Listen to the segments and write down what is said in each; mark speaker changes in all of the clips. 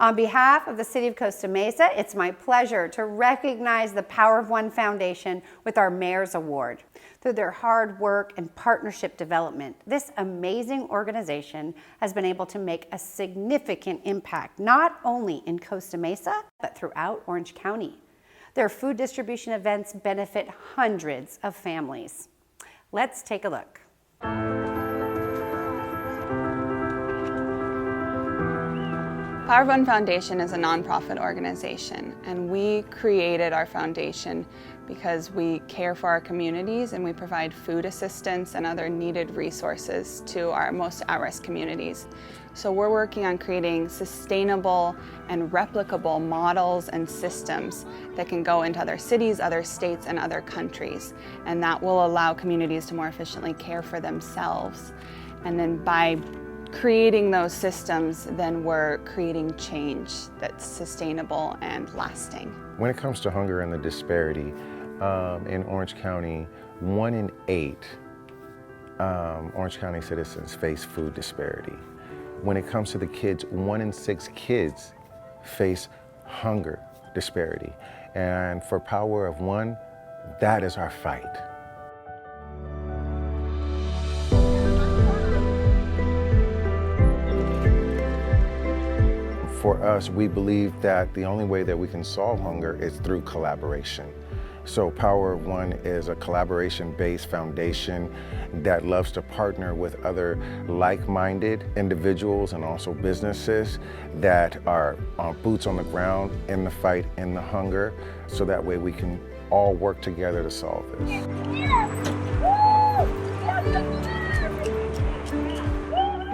Speaker 1: On behalf of the City of Costa Mesa, it's my pleasure to recognize the Power of One Foundation with our Mayor's Award. Through their hard work and partnership development, this amazing organization has been able to make a significant impact, not only in Costa Mesa, but throughout Orange County. Their food distribution events benefit hundreds of families. Let's take a look.
Speaker 2: Power of One Foundation is a nonprofit organization, and we created our foundation because we care for our communities and we provide food assistance and other needed resources to our most at-risk communities. So we're working on creating sustainable and replicable models and systems that can go into other cities, other states, and other countries, and that will allow communities to more efficiently care for themselves. And then by creating those systems, then we're creating change that's sustainable and lasting.
Speaker 3: When it comes to hunger and the disparity, in Orange County, 1 in 8 Orange County citizens face food disparity. When it comes to the kids, 1 in 6 kids face hunger disparity. And for Power of One, that is our fight. For us, we believe that the only way that we can solve hunger is through collaboration. So Power of One is a collaboration-based foundation that loves to partner with other like-minded individuals and also businesses that are boots on the ground in the fight, in the hunger, so that way we can all work together to solve this.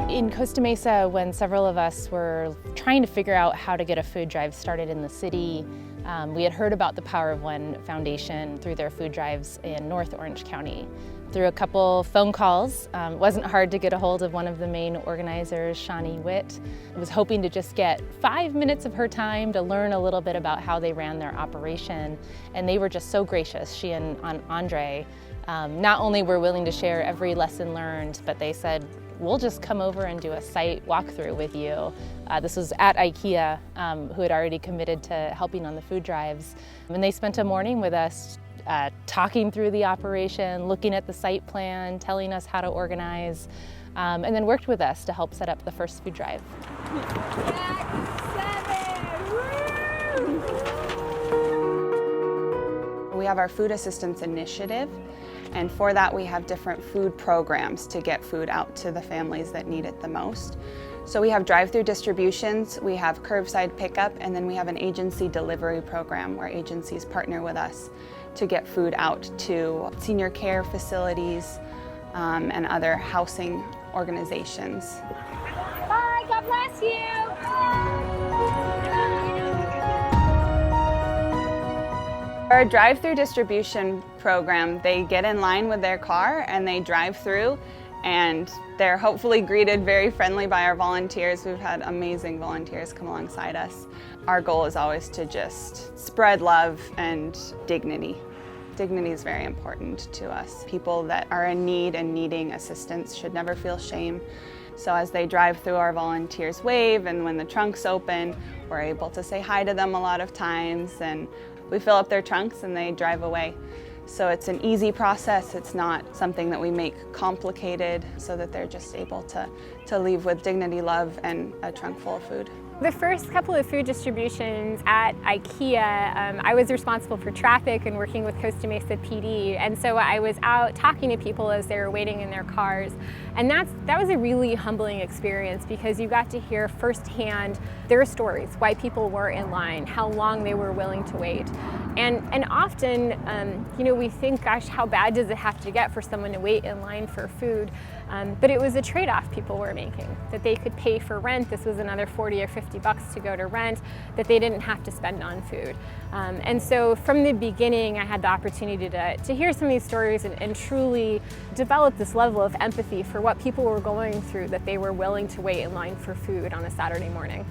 Speaker 4: In Costa Mesa, when several of us were trying to figure out how to get a food drive started in the city, we had heard about the Power of One Foundation through their food drives in North Orange County. Through a couple phone calls, it wasn't hard to get a hold of one of the main organizers, Shawnee Witt. I was hoping to just get 5 minutes of her time to learn a little bit about how they ran their operation, and they were just so gracious. She and Andre not only were willing to share every lesson learned, but they said, we'll just come over and do a site walkthrough with you. This was at IKEA, who had already committed to helping on the food drives. And they spent a morning with us talking through the operation, looking at the site plan, telling us how to organize, and then worked with us to help set up the first food drive.
Speaker 2: We have our food assistance initiative, and for that we have different food programs to get food out to the families that need it the most. So we have drive-through distributions, we have curbside pickup, and then we have an agency delivery program where agencies partner with us to get food out to senior care facilities and other housing organizations.
Speaker 5: Bye, God bless you.
Speaker 2: Our drive-through distribution program, they get in line with their car and they drive through, and they're hopefully greeted very friendly by our volunteers. We've had amazing volunteers come alongside us. Our goal is always to just spread love and dignity. Dignity is very important to us. People that are in need and needing assistance should never feel shame. So as they drive through, our volunteers wave, and when the trunks open, we're able to say hi to them a lot of times, and we fill up their trunks and they drive away. So it's an easy process. It's not something that we make complicated, so that they're just able to leave with dignity, love, and a trunk full of food.
Speaker 5: The first couple of food distributions at IKEA, I was responsible for traffic and working with Costa Mesa PD, and so I was out talking to people as they were waiting in their cars, and that was a really humbling experience, because you got to hear firsthand their stories, why people were in line, how long they were willing to wait. And often, we think, gosh, how bad does it have to get for someone to wait in line for food? But it was a trade-off people were making, that they could pay for rent. This was another 40 or 50 bucks to go to rent, that they didn't have to spend on food. And so from the beginning, I had the opportunity to hear some of these stories and truly develop this level of empathy for what people were going through, that they were willing to wait in line for food on a Saturday morning.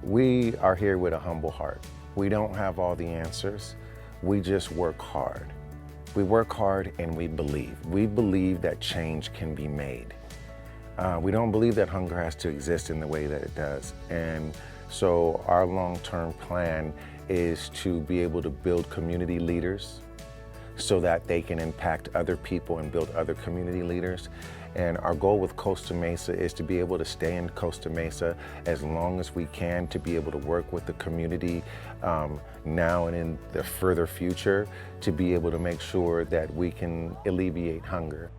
Speaker 3: We are here with a humble heart. We don't have all the answers. We just work hard. We work hard and we believe. We believe that change can be made. We don't believe that hunger has to exist in the way that it does. And So our long-term plan is to be able to build community leaders so that they can impact other people and build other community leaders. And our goal with Costa Mesa is to be able to stay in Costa Mesa as long as we can, to be able to work with the community now and in the further future, to be able to make sure that we can alleviate hunger.